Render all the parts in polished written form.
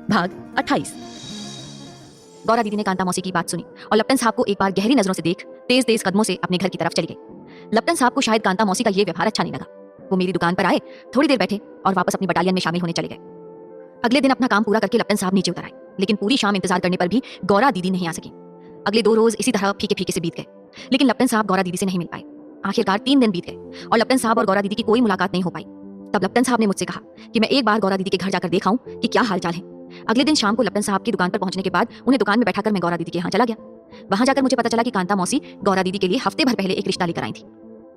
भाग 28। गौरा दीदी ने कांता मौसी की बात सुनी और लपटन साहब को एक बार गहरी नजरों से देख तेज तेज कदमों से अपने घर की तरफ चली गई। लपटन साहब को शायद कांता मौसी का ये व्यवहार अच्छा नहीं लगा। वो मेरी दुकान पर आए, थोड़ी देर बैठे और वापस अपनी बटालियन में शामिल होने चले गए। अगले दिन अपना काम पूरा करके लपटन साहब नीचे उतर आए, लेकिन पूरी शाम इंतजार करने पर भी गौरा दीदी नहीं आ सकी। अगले 2 रोज इसी तरह फीके फीके से बीत गए, लेकिन लपटन साहब गौरा दीदी से नहीं मिल पाए। आखिरकार 3 दिन बीत गए और लपटन साहब और गौरा दीदी की कोई मुलाकात नहीं हो पाई। तब लपटन साहब ने मुझसे कहा कि मैं एक बार गौरा दीदी के घर जाकर देखाऊं कि क्या हालचाल है। अगले दिन शाम को लपटन साहब की दुकान पर पहुंचने के बाद उन्हें दुकान में बैठाकर मैं गौरा दीदी के यहाँ चला गया। वहां जाकर मुझे पता चला कि कांता मौसी गौरा दीदी के लिए हफ्ते भर पहले एक रिश्ता लेकर आई थी।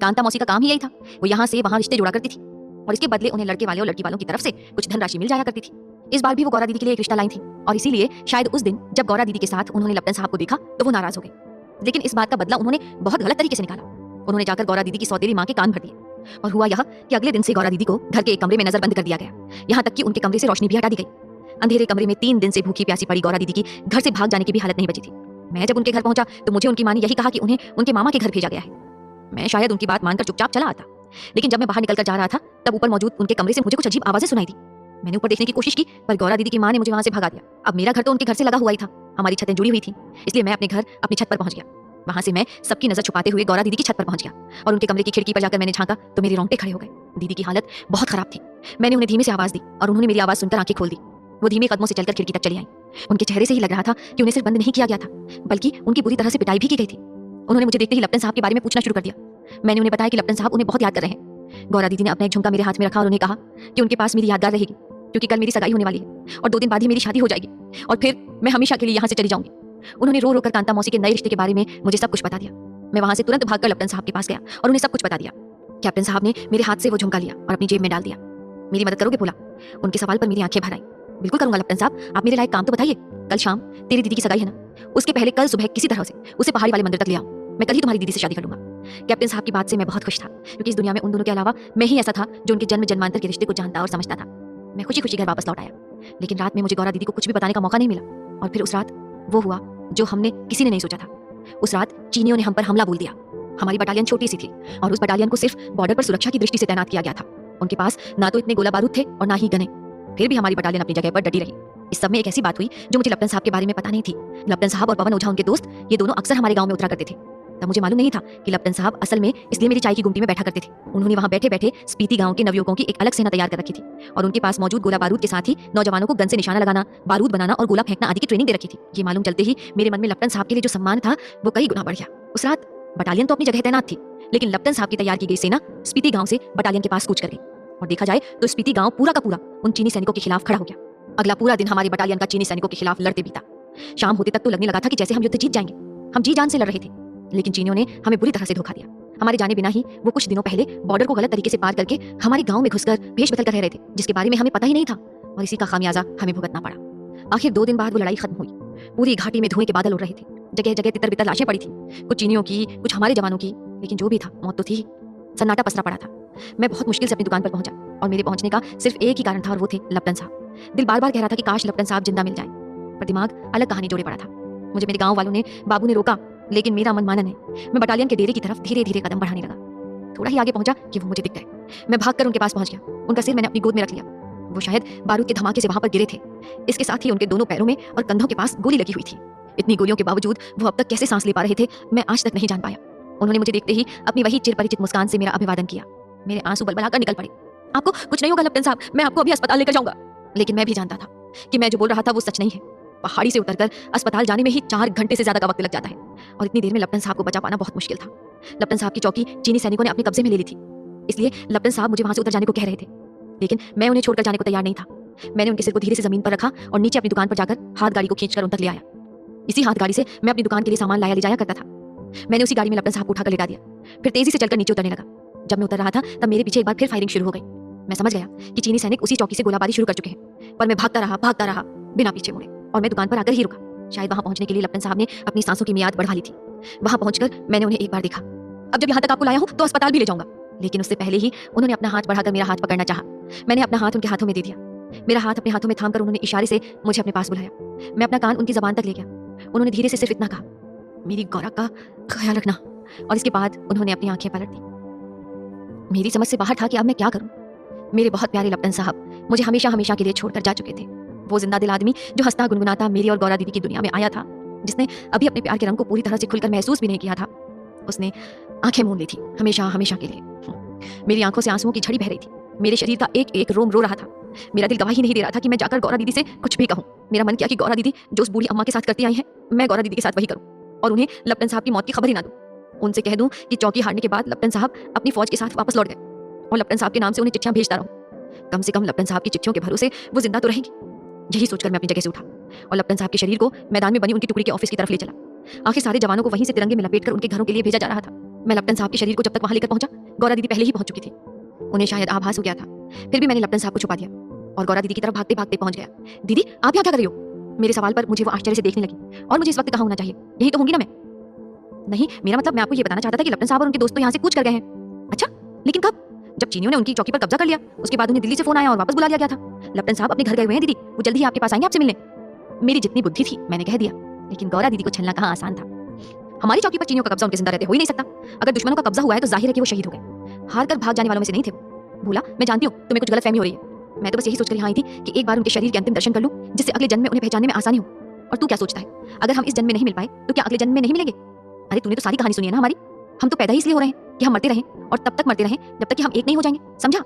कांता मौसी का काम ही यही था, वो यहाँ से वहाँ रिश्ते जोड़ा करती थी और इसके बदले उन्हें लड़के वाले और लड़की वालों की तरफ से कुछ धनराशि मिल जाया करती थी। इस बार भी वो गौरा दीदी के लिए एक रिश्ता लाई थी और इसीलिए शायद उस दिन जब गौरा दीदी के साथ उन्होंने लपटन साहब को देखा तो वो नाराज हो गए। लेकिन इस बात का बदला उन्होंने बहुत गलत तरीके से निकाला। उन्होंने जाकर गौरा दीदी की सौतेली माँ के कान भर दिए और हुआ यह कि अगले दिन से गौरा दीदी को घर के एक कमरे में नजरबंद कर दिया गया। यहाँ तक कि उनके कमरे से रोशनी भी हटा दी गई। अंधेरे कमरे में 3 दिन से भूखी प्यासी पड़ी गौरा दीदी की घर से भाग जाने की भी हालत नहीं बची थी। मैं जब उनके घर पहुंचा तो मुझे उनकी माँ ने यही कहा कि उन्हें उनके मामा के घर भेजा गया है। मैं शायद उनकी बात मानकर चुपचाप चला आता, लेकिन जब मैं बाहर निकलकर जा रहा था तब ऊपर मौजूद उनके कमरे से मुझे कुछ अजीब आवाजें सुनाई दी। मैंने ऊपर देखने की कोशिश की पर गौरा दीदी की माँ ने मुझे वहां से भगा दिया। अब मेरा घर तो उनके घर से लगा हुआ ही था, हमारी छतें जुड़ी हुई थी, इसलिए मैं अपने घर अपनी छत पर पहुंच गया। वहां से मैं सबकी नजर छुपाते हुए गौरा दीदी की छत पर पहुंच गया और उनके कमरे की खिड़की पर जाकर मैंने झांका तो मेरे रोंगटे खड़े हो गए। दीदी की हालत बहुत खराब थी। मैंने उन्हें धीमे से आवाज दी और उन्होंने मेरी आवाज सुनकर आंखें खोल दी। वो धीमे कदमों से चलकर खिड़की तक चली आई। उनके चेहरे से ही लग रहा था कि उन्हें सिर्फ बंद नहीं किया गया था बल्कि उनकी बुरी तरह से पिटाई भी की गई थी। उन्होंने मुझे देखते ही लपटन साहब के बारे में पूछना शुरू कर दिया। मैंने उन्हें बताया कि लपटन साहब उन्हें बहुत याद कर रहे हैं। गौरा दीदी ने अपना एक झुमका मेरे हाथ में रखा और उन्हें कहा कि उनके पास मेरी यादगार रहेगी क्योंकि कल मेरी सगाई होने वाली है और 2 दिन बाद ही मेरी शादी हो जाएगी और फिर मैं हमेशा के लिए यहाँ से चली जाऊंगी। उन्होंने रो रोकर कांता मौसी के नए रिश्ते के बारे में मुझे सब कुछ बता दिया। मैं वहां से तुरंत भागकर लपटन साहब के पास गया और उन्हें सब कुछ बता दिया। कैप्टन साहब ने मेरे हाथ से वो झुमका लिया और अपनी जेब में डाल दिया। मेरी मदद करोगे बोला। उनके सवाल पर मेरी आंखें भर आई। बिल्कुल करूंगा लपटन साहब, आप मेरे लायक काम तो बताइए। कल शाम तेरी दीदी की सगाई है ना, उसके पहले कल सुबह किसी तरह से उसे पहाड़ी वाले मंदिर तक ले आओ। मैं कल ही तुम्हारी दीदी से शादी कर लूंगा। कैप्टन साहब की बात से मैं बहुत खुश था क्योंकि इस दुनिया में उन दोनों के अलावा मैं ही ऐसा था जो उनके जन्म जन्मांतर के रिश्ते को जानता और समझता था। मैं खुशी खुशी घर वापस लौट आया, लेकिन रात में मुझे गौरा दीदी को कुछ भी बताने का मौका नहीं मिला। और फिर उस रात वो हुआ जो हमने किसी ने नहीं सोचा था। उस रात चीनियों ने हम पर हमला बोल दिया। हमारी बटालियन छोटी सी थी और उस बटालियन को सिर्फ बॉर्डर पर सुरक्षा की दृष्टि से तैनात किया गया था। उनके पास ना तो इतने गोला बारूद थे और ना ही गने, फिर भी हमारी बटालियन अपनी जगह पर डटी रही। इस सब में एक ऐसी बात हुई जो मुझे लपटन साहब के बारे में पता नहीं थी। लपटन साहब और पवन ओझा उनके दोस्त, ये दोनों अक्सर हमारे गांव में उतरा करते थे। तब मुझे मालूम नहीं था कि लपटन साहब असल में इसलिए मेरी चाय की गुमटी में बैठा करते थे। उन्होंने वहां बैठे बैठे स्पीति गांव के नवयुवकों की एक अलग सेना तैयार कर रखी थी और उनके पास मौजूद गोला बारूद के साथ ही नौजवानों को गन से निशाना लगाना, बारूद बनाना और गोला फेंकना आदि की ट्रेनिंग दे रखी थी। ये मालूम चलते ही मेरे मन में लपटन साहब के लिए जो सम्मान था वो कई गुना बढ़ गया। उस रात बटालियन तो अपनी जगह तैनात थी, लेकिन लपटन साहब की तैयार की गई सेना स्पीति गांव से बटालियन के पास कूच कर गई और देखा जाए तो स्पीति गांव पूरा का पूरा उन चीनी सैनिकों के खिलाफ खड़ा हो गया। अगला पूरा दिन हमारी बटालियन का चीनी सैनिकों के खिलाफ लड़ते बीता। शाम होते तक तो लगने लगा था कि जैसे हम युद्ध जीत जाएंगे। हम जी जान से लड़ रहे थे, लेकिन चीनियों ने हमें बुरी तरह से धोखा दिया। हमारे जाने बिना ही वो कुछ दिनों पहले बॉर्डर को गलत तरीके से पार करके हमारे गांव में घुसकर भेष बदल कर रह रहे थे, जिसके बारे में हमें पता ही नहीं था और इसी का खामियाजा हमें भुगतना पड़ा। आखिर 2 दिन बाद वो लड़ाई खत्म हुई। पूरी घाटी में धुएं के बादल उड़ रहे थे, जगह जगह तितर बितर लाशें पड़ी थी, कुछ चीनियों की, कुछ हमारे जवानों की, लेकिन जो भी था मौत तो थी ही। सन्नाटा पसरा पड़ा था। मैं बहुत मुश्किल से अपनी दुकान पर पहुंचा और मेरे पहुंचने का सिर्फ एक ही कारण था और वो थे लपटन साहब। दिल बार बार कह रहा था कि काश लपटन साहब जिंदा मिल जाए, पर दिमाग अलग कहानी जोड़े पड़ा था। मुझे मेरे गांव वालों ने, बाबू ने रोका, लेकिन मेरा मन माना नहीं। मैं बटालियन के डेरे की तरफ धीरे धीरे कदम बढ़ाने लगा। थोड़ा ही आगे पहुंचा कि वो मुझे दिख गए। मैं भागकर उनके पास पहुंच गया। उनका सिर मैंने अपनी गोद में रख लिया। वो शायद बारूद के धमाके से वहां पर गिरे थे। इसके साथ ही उनके दोनों पैरों में और कंधों के पास गोली लगी हुई थी। इतनी गोलियों के बावजूद वो अब तक कैसे सांस ले पा रहे थे, मैं आज तक नहीं जान पाया। उन्होंने मुझे देखते ही अपनी वही चिरपरिचित मुस्कान से मेरा अभिवादन किया। मेरे आंसू बलबलाकर निकल पड़े। आपको कुछ नहीं होगा लपटन साहब, मैं आपको अभी अस्पताल लेकर जाऊंगा। लेकिन मैं भी जानता था कि मैं जो बोल रहा था वो सच नहीं है। पहाड़ी से उतरकर अस्पताल जाने में ही 4 घंटे से ज्यादा का वक्त लग जाता है और इतनी देर में लपटन साहब को बचा पाना बहुत मुश्किल था। लपटन साहब की चौकी चीनी सैनिकों ने अपने कब्जे में ले ली थी, इसलिए लपटन साहब मुझे वहां से उतर जाने को कह रहे थे, लेकिन मैं उन्हें छोड़कर जाने को तैयार नहीं था। मैंने उनके सिर को धीरे से जमीन पर रखा और नीचे अपनी दुकान पर जाकर हाथ गाड़ी को खींचकर उन तक ले आया। इसी हाथ गाड़ी से मैं अपनी दुकान के लिए सामान लाया ले जाया करता था। मैंने उसी गाड़ी में लपटन साहब को उठाकर लेटा दिया, फिर तेजी से चलकर नीचे उतरने लगा। जब मैं उतर रहा था तब मेरे पीछे एक बार फिर फायरिंग शुरू हो गई। मैं समझ गया कि चीनी सैनिक उसी चौकी से गोलाबारी शुरू कर चुके हैं, पर मैं भागता रहा बिना पीछे मुड़े और मैं दुकान पर आकर ही रुका। शायद वहां पहुंचने के लिए लपटन साहब ने अपनी सांसों की मियाद बढ़ा ली थी। वहां पहुंचकर मैंने उन्हें एक बार देखा। अब जब यहाँ तक आपको लाया हूं तो अस्पताल भी ले जाऊंगा, लेकिन उससे पहले ही उन्होंने अपना हाथ बढ़ाकर मेरा हाथ पकड़ना चाहा। मैंने अपना हाथ उनके हाथों में दे दिया। मेरा हाथ अपने हाथों में थामकर उन्होंने इशारे से मुझे अपने पास बुलाया। मैं अपना कान उनकी जबान तक ले गया। उन्होंने धीरे से सिर्फ इतना कहा, मेरी गौरा का ख्याल रखना, और इसके बाद उन्होंने अपनी आंखें पलट दी। मेरी समझ से बाहर था कि अब मैं क्या करूं। मेरे बहुत प्यारे लपटन साहब मुझे हमेशा हमेशा के लिए छोड़कर जा चुके थे। वो जिंदा दिल आदमी जो हंसता गुनगुनाता मेरी और गौरा दीदी की दुनिया में आया था, जिसने अभी अपने प्यार के रंग को पूरी तरह से खुलकर महसूस भी नहीं किया था, उसने आंखें मूंद ली थी हमेशा हमेशा के लिए। मेरी आंखों से आंसुओं की झड़ी बह रही थी, मेरे शरीर का एक एक रोम रो रहा था। मेरा दिल गवाही नहीं दे रहा था कि मैं जाकर गौरा दीदी से कुछ भी कहूँ। मेरा मन किया कि गौरा दीदी जो उस बूढ़ी अम्मा के साथ करती आई हैं, मैं गौरा दीदी के साथ वही करूँ और उन्हें लपटन साहब की मौत की खबर ही ना दूँ। उनसे कह दूँ कि चौकी हारने के बाद लपटन साहब अपनी फौज के साथ वापस लौट गए और लपटन साहब के नाम से उन्हें चिट्ठियां भेजता रहूं। कम से कम लपटन साहब की चिट्ठियों के भरोसे वो जिंदा तो रहेंगी। यही सोचकर मैं अपनी जगह से उठा और लपटन साहब के शरीर को मैदान में बनी उनकी टुकड़ी के ऑफिस की तरफ ले चला। आखिर सारे जवानों को वहीं से तिरंगे में लपेटकर उनके घरों के लिए भेजा जा रहा था। मैं लपटन साहब के शरीर को जब तक वहां लेकर पहुंचा, गौरा दीदी पहले ही पहुंच चुकी थी। उन्हें शायद आभास हो गया था, फिर भी मैंने लपटन साहब को छुपा दिया और गौरा दीदी की तरफ भागते भागते पहुंच गया। दीदी आप यहाँ क्या कर रही हो? मेरे सवाल पर मुझे वो आश्चर्य से देखने लगी। और मुझे इस वक्त कहाँ होना चाहिए? यही तो होंगी ना मैं? नहीं, मेरा मतलब मैं आपको ये बताना चाहता था कि लपटन साहब और उनके दोस्त तो यहाँ से कूच कर गए हैं। अच्छा, लेकिन कब? जब चीनियों ने उनकी चौकी पर कब्जा कर लिया, उसके बाद उन्हें दिल्ली से फोन आया और वापस बुला लिया गया था। लपटन साहब अपने घर गए हुए हैं दीदी, वो जल्दी ही आपके पास आएंगे आपसे मिलने। मेरी जितनी बुद्धि थी मैंने कह दिया, लेकिन गौरा दीदी को छलना कहाँ आसान था। हमारी चौकी पर चीनियों का कब्जा उनके जिंदा रहते हो ही नहीं सकता। अगर दुश्मनों का कब्जा हुआ है तो जाहिर है कि वो शहीद हो गए। हार कर भाग जाने वालों में से नहीं थे वो। भूला, मैं जानती हूँ तुम्हें कुछ गलतफहमी हो रही है। मैं तो बस यही सोचकर यहाँ आई थी कि एक बार उनके शरीर के अंतिम दर्शन कर लूं, जिससे अगले जन्म में उन्हें पहचानने में आसानी हो। और तू क्या सोचता है, अगर हम इस जन्म में नहीं मिल पाए तो क्या अगले जन्म में नहीं मिलेंगे? अरे तूने तो सारी कहानी सुनी है ना हमारी। हम तो पैदा ही इसलिए हो रहे हैं कि हम मरते रहें और तब तक मरते रहें जब तक कि हम एक नहीं हो जाएंगे, समझा?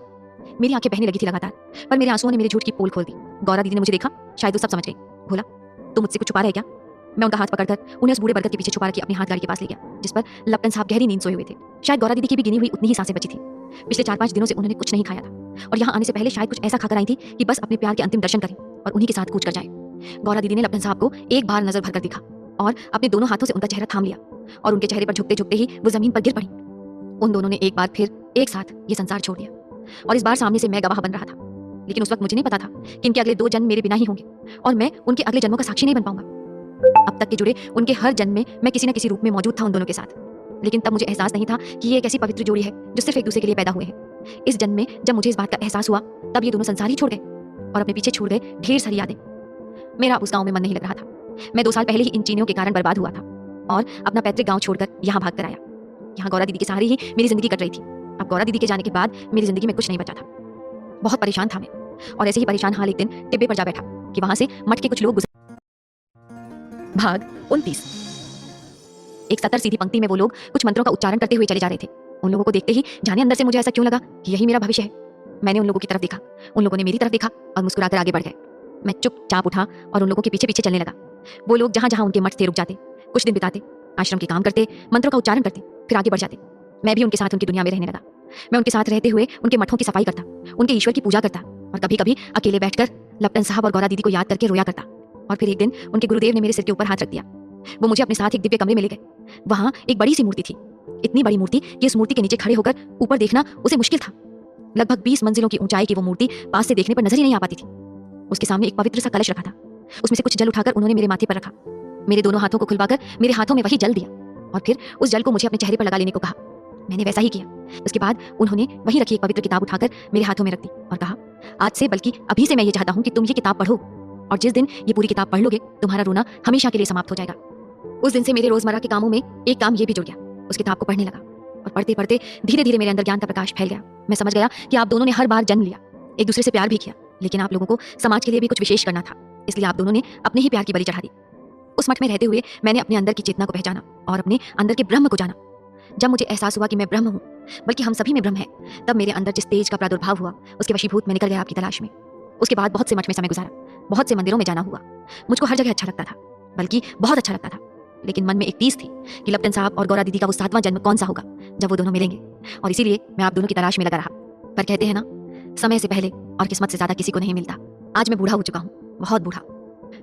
मेरी आंखें बहने लगी थी लगातार, पर मेरे आंसुओं ने मेरे झूठ की पोल खोल दी। गौरा दीदी ने मुझे देखा, शायद वो सब समझ गई। भोला, तू मुझसे कुछ छुपा रहे क्या? मैं उनका हाथ पकड़कर उन्हें उस बूढ़े बरगद के पीछे छुपा रखी अपनी हाथ गाड़ी के पास ले गया, जिस पर लपटन साहब गहरी नींद सोए हुए थे। शायद गौरा दीदी की भी गिनी हुई उतनी ही सांसें बची थी। पिछले 4-5 दिनों से उन्होंने कुछ नहीं खाया था और यहाँ आने से पहले शायद कुछ ऐसा खाकर आई थी कि बस अपने प्यार के अंतिम दर्शन करें और उन्हीं के साथ कूच कर जाए। गौरा दीदी ने लपटन साहब को एक बार नजर भरकर देखा और अपने दोनों हाथों से उनका चेहरा थाम लिया और उनके चेहरे पर झुकते झुकते ही वो जमीन पर गिर पड़ी। उन दोनों ने एक बार फिर एक साथ ये संसार छोड़ दिया और इस बार सामने से मैं गवाह बन रहा था। लेकिन उस वक्त मुझे नहीं पता था कि इनके अगले 2 जन्म मेरे बिना ही होंगे और मैं उनके अगले जन्मों का साक्षी नहीं बन पाऊंगा। अब तक के जुड़े उनके हर जन्म में मैं किसी न किसी रूप में मौजूद था उन दोनों के साथ, लेकिन तब मुझे एहसास नहीं था कि ये एक ऐसी पवित्र जोड़ी है जो सिर्फ एक दूसरे के लिए पैदा हुए हैं। इस जन्म में जब मुझे इस बात का एहसास हुआ, तब ये दोनों संसार ही छोड़ गए और अपने पीछे छोड़ गए ढेर सारी यादें। मेरा उस गांव में मन नहीं लग रहा था। मैं 2 साल पहले ही इन चीनियों के कारण बर्बाद हुआ था और अपना पैतृक गांव छोड़कर यहाँ भाग कर आया। यहाँ गौरा दीदी के सहारे ही मेरी जिंदगी कट रही थी। अब गौरा दीदी के जाने के बाद मेरी जिंदगी में कुछ नहीं बचा था। बहुत परेशान था मैं और ऐसे ही परेशान हाल एक दिन टिब्बे पर जा बैठा कि वहां से मठ के कुछ लोग भाग 29। एक 70 सीधी पंक्ति में वो लोग कुछ मंत्रों का उच्चारण करते हुए चले जा रहे थे। उन लोगों को देखते ही जाने अंदर से मुझे ऐसा क्यों लगा कि यही मेरा भविष्य है। मैंने उन लोगों की तरफ देखा, उन लोगों ने मेरी तरफ देखा और मुस्कुराकर आगे बढ़ गए। मैं चुपचाप उठा और उन लोगों के पीछे पीछे चलने लगा। वो लोग जहां जहां उनके मठ थे रुक जाते, कुछ दिन बिताते, आश्रम के काम करते, मंत्रों का उच्चारण करते, फिर आगे बढ़ जाते। मैं भी उनके साथ उनकी दुनिया में रहने लगा। मैं उनके साथ रहते हुए उनके मठों की सफाई करता, उनके ईश्वर की पूजा करता और कभी कभी अकेले बैठकर लपटन साहब और गौरा दीदी को याद करके रोया करता। और फिर एक दिन उनके गुरुदेव ने मेरे सिर के ऊपर हाथ रख दिया। वो मुझे अपने साथ एक दिव्य कमरे में ले गए। वहां एक बड़ी सी मूर्ति थी, इतनी बड़ी मूर्ति कि उस मूर्ति के नीचे खड़े होकर ऊपर देखना उसे मुश्किल था। लगभग 20 मंजिलों की ऊंचाई की वो मूर्ति पास से देखने पर नजर ही नहीं आ पाती थी। उसके सामने एक पवित्र सा कलश रखा था। उसमें से कुछ जल उठाकर उन्होंने मेरे माथे पर रखा, मेरे दोनों हाथों को खुलवाकर मेरे हाथों में वही जल दिया और फिर उस जल को मुझे अपने चेहरे पर लगा लेने को कहा। मैंने वैसा ही किया। उसके बाद उन्होंने वहीं रखी एक पवित्र किताब उठाकर मेरे हाथों में रख दी और कहा, आज से बल्कि अभी से मैं ये चाहता हूँ कि तुम ये किताब पढ़ो और जिस दिन ये पूरी किताब पढ़ लोगे तुम्हारा रोना हमेशा के लिए समाप्त हो जाएगा। उस दिन से मेरे रोजमर्रा के कामों में एक काम ये भी जुड़ गया। उस किताब को पढ़ने लगा और पढ़ते पढ़ते धीरे धीरे मेरे अंदर ज्ञान का प्रकाश फैल गया। मैं समझ गया कि आप दोनों ने हर बार जन्म लिया, एक दूसरे से प्यार भी किया, लेकिन आप लोगों को समाज के लिए भी कुछ विशेष करना था, इसलिए आप दोनों ने अपने ही प्यार की बलि चढ़ा दी। उस मठ में रहते हुए मैंने अपने अंदर की चेतना को पहचाना और अपने अंदर के ब्रह्म को जाना। जब मुझे एहसास हुआ कि मैं ब्रह्म हूँ, बल्कि हम सभी में ब्रह्म है, तब मेरे अंदर जिस तेज का प्रादुर्भाव हुआ उसके वशीभूत मैं निकल गया आपकी तलाश में। उसके बाद बहुत से मठ में समय गुजारा, बहुत से मंदिरों में जाना हुआ। मुझको हर जगह अच्छा लगता था, बल्कि बहुत अच्छा लगता था, लेकिन मन में एक टीस थी कि लपटन साहब और गौरा दीदी का वो 7वां जन्म कौन सा होगा जब वो दोनों मिलेंगे, और इसीलिए मैं आप दोनों की तलाश में लगा रहा। पर कहते हैं ना, समय से पहले और किस्मत से ज्यादा किसी को नहीं मिलता। आज मैं बूढ़ा हो चुका हूँ, बहुत बूढ़ा।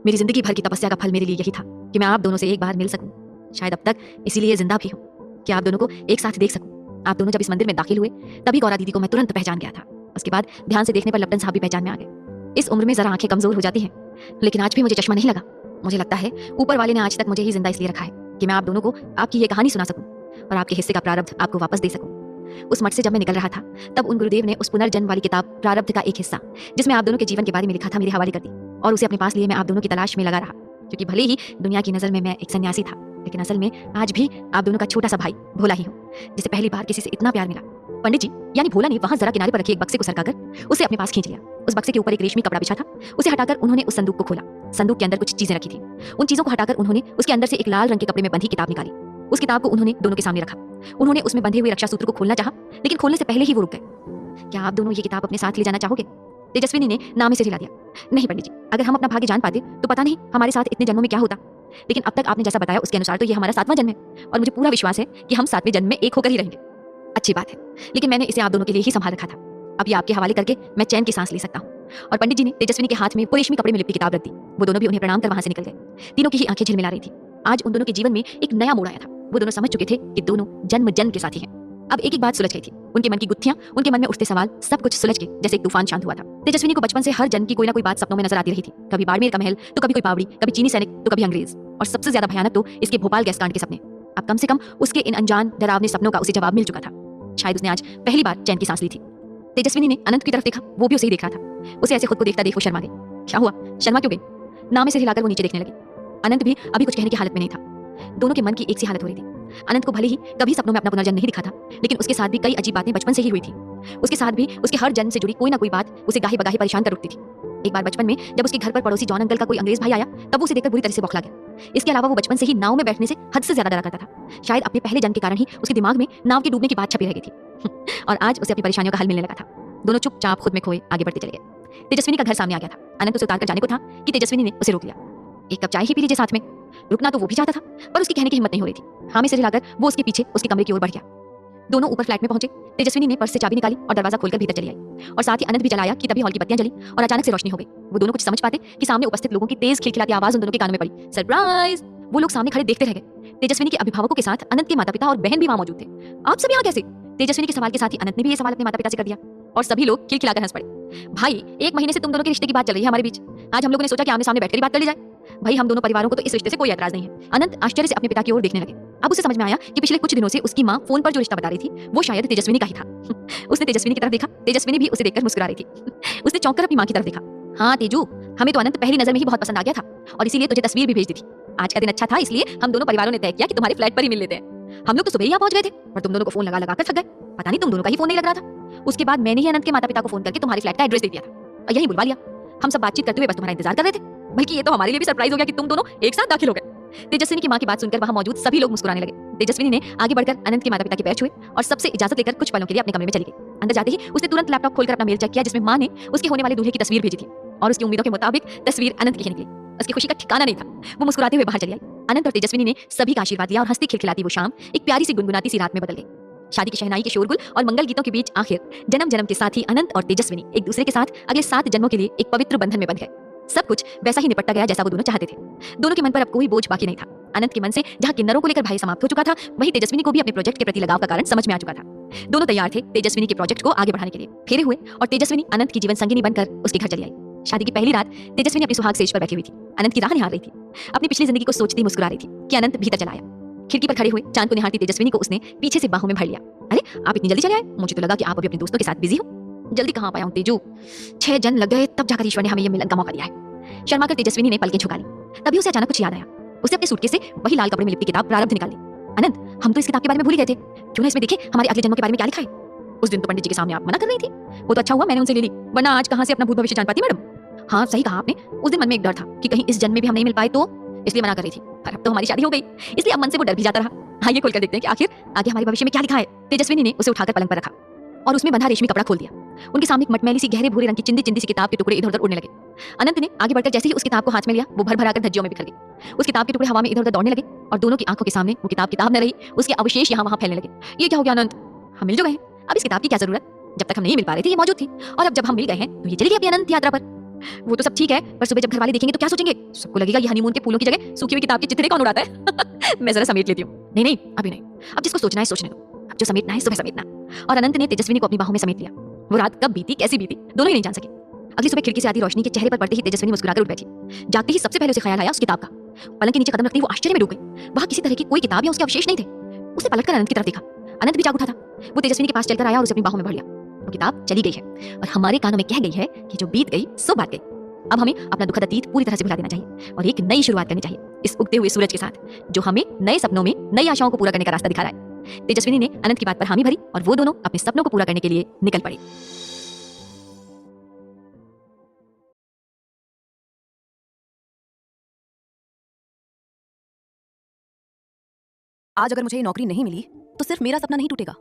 मेरी जिंदगी भर की तपस्या का फल मेरे लिए यही था कि मैं आप दोनों से एक बार मिल सकूं। शायद अब तक इसीलिए जिंदा भी हूं कि आप दोनों को एक साथ देख सकूं। आप दोनों जब इस मंदिर में दाखिल हुए तभी गौरा दीदी को मैं तुरंत पहचान गया था। उसके बाद ध्यान से देखने पर लपटन साहब भी पहचान में आ गए। इस उम्र में जरा आंखें कमजोर हो जाती हैं, लेकिन आज भी मुझे चश्मा नहीं लगा। मुझे लगता है ऊपर वाले ने आज तक मुझे ही जिंदा इसलिए रखा है कि मैं आप दोनों को आपकी ये कहानी सुना सकूं और आपके हिस्से का प्रारब्ध आपको वापस दे सकूं। उस मठ से जब मैं निकल रहा था, तब उन गुरुदेव ने उस पुनर्जन्म वाली किताब प्रारब्ध का एक हिस्सा, जिसमें आप दोनों के जीवन के बारे में लिखा था, मेरे हवाले कर दी और उसे अपने पास लिए मैं आप दोनों की तलाश में लगा रहा। क्योंकि भले ही दुनिया की नजर में मैं एक सन्यासी था, लेकिन असल में आज भी आप दोनों का छोटा सा भाई भोला ही हूँ, जिसे पहली बार किसी से इतना प्यार मिला, पंडित जी यानी भोला ने वहां जरा किनारे पर रखे एक बक्से को सरकाकर उसे अपने पास खींच लिया। उस बक्से के ऊपर एक रेशमी कपड़ा बिछा था। उसे हटाकर उन्होंने उस संदूक को खोला। संदूक के अंदर कुछ चीजें रखी थी। उन चीजों को हटाकर उन्होंने उसके अंदर से एक लाल रंग के कपड़े में बंधी किताब निकाली। उस किताब को उन्होंने दोनों के सामने रखा। उन्होंने उसमें बंधे हुए रक्षा सूत्र को खोलना चाहा, लेकिन खोलने से पहले ही वो रुक गए। क्या आप दोनों ये किताब अपने साथ ले जाना चाहोगे? तेजस्विनी ने नाम में सिर हिला दिया। नहीं पंडित जी, अगर हम अपना भाग्य जान पाते तो पता नहीं हमारे साथ इतने जन्मों में क्या होता, लेकिन अब तक आपने जैसा बताया उसके अनुसार तो ये हमारा 7वां जन्म है और मुझे पूरा विश्वास है कि हम 7वें जन्म में एक होकर ही रहेंगे। अच्छी बात है, लेकिन मैंने इसे आप दोनों के लिए ही संभाल रखा था। अब ये आपके हवाले करके मैं चैन की सांस ले सकता हूँ। और पंडित जी ने तेजस्विनी के हाथ में वो रेशमी कपड़े में लिपटी किताब रख दी। वो दोनों भी उन्हें प्रणाम कर वहां से निकल गए। तीनों की ही आंखें झिलमिला रही थी। आज उन दोनों के जीवन में एक नया मोड़ आया था। वो दोनों समझ चुके थे कि दोनों जन्म जन्म के साथी हैं। अब एक एक बात सुलझ गई थी। उनके मन की गुत्थियां, उनके मन में उठते सवाल, सब कुछ सुलझ के जैसे एक तूफान शांत हुआ था। तेजस्विनी को बचपन से हर जन्म की कोई ना कोई बात सपनों में नजर आती रही थी। कभी बाड़मेर का महल, तो कभी कोई पावड़ी, कभी चीनी सैनिक, तो कभी अंग्रेज, और सबसे ज्यादा भयानक तो इसके भोपाल गैस कांड के सपने। अब कम से कम उसके इन अनजान डरावने सपनों का उसे जवाब मिल चुका था। शायद उसने आज पहली बार चैन की सांस ली थी। तेजस्विनी ने अनंत की तरफ देखा। वो भी उसे ही देख रहा था। उसे ऐसे खुद को देखता देख वो शर्मा गई। क्या हुआ? शर्मा क्यों गई? नाम में से हिलाकर वो नीचे देखने लगी। अनंत भी अभी कुछ कहने की हालत में नहीं था। दोनों के मन की एक सी हालत हो रही थी। अनंत को भले ही कभी सपनों में अपना पुनर्जन्म नहीं दिखा था, लेकिन उसके साथ भी कई अजीब बातें बचपन से ही हुई थी। उसके साथ भी उसके हर जन्म से जुड़ी कोई ना कोई बात उसे गाहे बगाहे परेशान कर उठती थी। एक बार बचपन में जब उसके घर पर पड़ोसी जॉन अंकल का कोई अंग्रेज भाई आया, तब वो उसे देखकर बुरी तरह से बौखला गया। इसके अलावा वो बचपन से ही नाव में बैठने से हद से ज्यादा डरा करता था। शायद अपने पहले जन्म के कारण ही उसके दिमाग में नाव के डूबने की बात छपी रह गई थी। और आज उसे अपनी परेशानियों का हल मिलने लगा था। दोनों चुपचाप खुद में खोए आगे बढ़ते चले गए। तेजस्विनी का घर सामने आ गया था। अनंत उसे उतार कर जाने को था कि तेजस्विनी ने उसे रोक लिया। एक कप चाय ही पी लीजिए साथ में। रुकना तो वो भी चाहता था, पर उसकी कहने की हिम्मत नहीं हो रही थी। हाँ में सिर हिलाकर वो उसके पीछे उसके कमरे की ओर बढ़ गया। दोनों ऊपर फ्लैट में पहुंचे। तेजस्विनी ने पर्स से चाबी निकाली और दरवाजा खोलकर भीतर चली आई, और साथ ही अनंत भी चला आया कि तभी हॉल की बत्तियां जली और अचानक से रोशनी हो गई। वो दोनों कुछ समझ पाते कि सामने उपस्थित लोगों की तेज खिलखिलाती आवाज उन दोनों के कानों में पड़ी। सरप्राइज! वो लोग सामने खड़े देखते रह गए। तेजस्विनी के अभिभावकों के साथ अनंत के माता पिता और बहन भी वहां मौजूद थे। आप सब यहाँ कैसे? तेजस्विनी के सवाल के साथ ही अनंत ने भी ये सवाल अपने माता पिता से कर दिया, और सभी लोग खिलखिलाकर हंस पड़े। भाई, 1 महीने से तुम दोनों के रिश्ते की बात चल रही है हमारे बीच। आज हम लोगों ने सोचा कि आमने सामने बैठकर ही बात कर ली जाए। भाई, हम दोनों परिवारों को तो इस रिश्ते से कोई ऐतराज नहीं है। अनंत आश्चर्य से अपने पिता की ओर देखने लगे। अब उसे समझ में आया कि पिछले कुछ दिनों से उसकी माँ फोन पर जो रिश्ता बता रही थी वो शायद तेजस्विनी का ही था। उसने तेजस्विनी की तरफ देखा। तेजस्विनी भी उसे देखकर मुस्कुरा रही थी। उसने चौंक कर अपनी माँ की तरफ देखा। हाँ तेजू, हमें तो अनंत पहली नजर में ही बहुत पसंद आ गया था, और इसीलिए तुझे तस्वीर भी भेज दी थी। आज का दिन अच्छा था, इसलिए हम दोनों परिवारों ने तय किया कि तुम्हारे फ्लैट पर ही मिल लेते हैं। हम लोग तो सुबह ही यहाँ पहुंच गए थे, पर तुम दोनों को फोन लगा लगा कर थक गए। पता नहीं तुम दोनों का ही फोन नहीं लग रहा था। उसके बाद मैंने ही अनंत के माता पिता को फोन करके तुम्हारे फ्लैट का एड्रेस दे दिया था और यही बुलवा लिया। हम सब बातचीत करते हुए बस तुम्हारा इंतजार कर रहे थे। बल्कि ये तो हमारे लिए भी सरप्राइज हो गया कि तुम दोनों एक साथ दाखिल हो गए। तेजस्विनी की माँ की बात सुनकर वहां मौजूद सभी लोग मुस्कुराने लगे। तेजस्विनी ने आगे बढ़कर अनंत के माता पिता के पैर छुए और सबसे इजाजत लेकर कुछ पलों के लिए अपने कमरे में चली गई। अंदर जाते ही उसने तुरंत लैपटॉप खोलकर अपना मेल चेक किया, जिसमें माँ ने उसके होने वाले दूल्हे की तस्वीर भेजी थी, और उसकी उम्मीदों के मुताबिक तस्वीर अनंत की ही निकली। उसकी खुशी का ठिकाना नहीं था। वो मुस्कुराते हुए बाहर चली आई। अनंत और तेजस्विनी ने सभी का आशीर्वाद दिया और हंसती खिलखिलाती वो शाम एक प्यारी सी गुनगुनाती सी रात में बदल गई। शादी की शहनाई के शोरगुल और मंगल गीतों के बीच आखिर जन्म जन्म के साथी अनंत और तेजस्विनी एक दूसरे के साथ अगले 7 जन्मों के लिए एक पवित्र बंधन में बंध गए। सब कुछ वैसा ही निपटता गया जैसा वो दोनों चाहते थे। दोनों के मन पर अब कोई बोझ बाकी नहीं था। अनंत के मन से जहां किन्नरों को लेकर भय समाप्त हो चुका था, वहीं तेजस्विनी को भी अपने प्रोजेक्ट के प्रति लगाव का कारण समझ में आ चुका था। दोनों तैयार थे तेजस्विनी के प्रोजेक्ट को आगे बढ़ाने के लिए। फेरे हुए और तेजस्विनी अनंत की जीवन संगिनी बनकर उसके घर चली आई। शादी की पहली रात तेजस्विनी अपनी सुहाग सेज पर बैठी हुई थी। अनंत की राह निहार रही थी। अपनी पिछली जिंदगी को सोचती मुस्कुरा रही थी कि अनंत भीतर चला आया। खिड़की पर खड़े हुए चांद को निहारती तेजस्विनी को उसने पीछे से बाहों में भर लिया। अरे, आप इतनी जल्दी चले आए? मुझे तो लगा कि आप अभी अपने दोस्तों के साथ बिजी हो। जल्दी कहाँ पाया हूँ तेजू, 6 जन्म लग गए तब जाकर ईश्वर ने हमें ये मिलन का मौका दिया है। शर्मा कर तेजस्विनी ने पलकें झुका ली। तभी उसे अचानक कुछ याद आया। उसे अपने सूटकेस से वही लाल कपड़े में लिपटी किताब प्रारब्ध निकाल ली। अनंत, हम तो इस किताब के बारे में भूल ही गए थे। क्यों ना इसमें देखे हमारे अगले जन्मों के बारे में क्या लिखा है। उस दिन तो पंडित जी के सामने आप मना कर रही थी। वो तो अच्छा हुआ मैंने उनसे ले ली, वरना आज कहाँ से अपना भूत भविष्य जान पाती मैडम। हाँ सही कहा आपने। उस दिन मन में एक डर था कि कहीं इस जन्म में भी हम नहीं मिल पाए तो, इसलिए मना कर रही थी। पर अब तो हमारी शादी हो गई, इसलिए अब मन से वो डर भी जाता रहा। आइए खोलकर देखते हैं कि आखिर आगे हमारे भविष्य में क्या लिखा है। तेजस्विनी ने उसे उठाकर पलंग पर रखा और उसमें बंधा रेशमी कपड़ा खोल दिया। उनके सामने एक मटमैली सी गहरे भूरे रंग की चिंदी चिंदी सी किताब के टुकड़े इधर उधर उड़ने लगे। अनंत ने आगे बढ़कर जैसे ही उस किताब को हाथ में लिया, वो भर भर आकर धज्जियों में बिखर गई। उस किताब के टुकड़े हवा में इधर उधर दौड़ने लगे और दोनों की आंखों के सामने वो किताब न रही, उसके अवशेष यहाँ वहाँ फैलने लगे। ये क्या हो गया अनंत? हम मिल जो गए हैं, अब इस किताब की क्या जरूरत? जब तक हम नहीं मिल पा रहे थे ये मौजूद थी, और अब जब हम मिल गए हैं तो ये चली गई अपनी अनंत यात्रा पर। वो तो सब ठीक है, पर सुबह जब घर वाले देखेंगे तो क्या सोचेंगे? सबको लगेगा ये हनीमून के फूलों की जगह सूखी हुई किताब के चित्रे कौन उड़ाता है। मैं जरा समेट लेती हूँ। नहीं नहीं, अभी नहीं। अब जिसको सोचना है सोचने दो। अब जो समेटना है सुबह समेटना। और अनंत ने तेजस्विनी को अपनी बाहों में समेट लिया। वो रात कब बीती, कैसी बीती, दोनों ही नहीं जान सके। अगली सुबह खिड़की से आती रोशनी के चेहरे पर पड़ते ही तेजस्विनी मुस्कुराकर उठ बैठी। जागते ही सबसे पहले उसे ख्याल आया उस किताब का। पलंग के नीचे कदम रखते ही वो आश्चर्य में डूब गई। वहां किसी तरह की कोई किताब या उसके अवशेष नहीं थे। उसने पलटकर अनंत की तरफ देखा। अनंत भी जाग उठा था। वो तेजस्विनी के पास चलकर आया और उसे अपनी बाहों में भर लिया। वो किताब चली गई है और हमारे कानों में कह गई है कि जो बीत गई सो बात गई। अब हमें अपना दुखद अतीत पूरी तरह से भुला देना चाहिए और एक नई शुरुआत करनी चाहिए इस उगते हुए सूरज के साथ, जो हमें नए सपनों में नई आशाओं को पूरा करने का रास्ता दिखा रहा है। तेजस्विनी ने अनंत की बात पर हामी भरी और वो दोनों अपने सपनों को पूरा करने के लिए निकल पड़े। आज अगर मुझे ये नौकरी नहीं मिली तो सिर्फ मेरा सपना नहीं टूटेगा,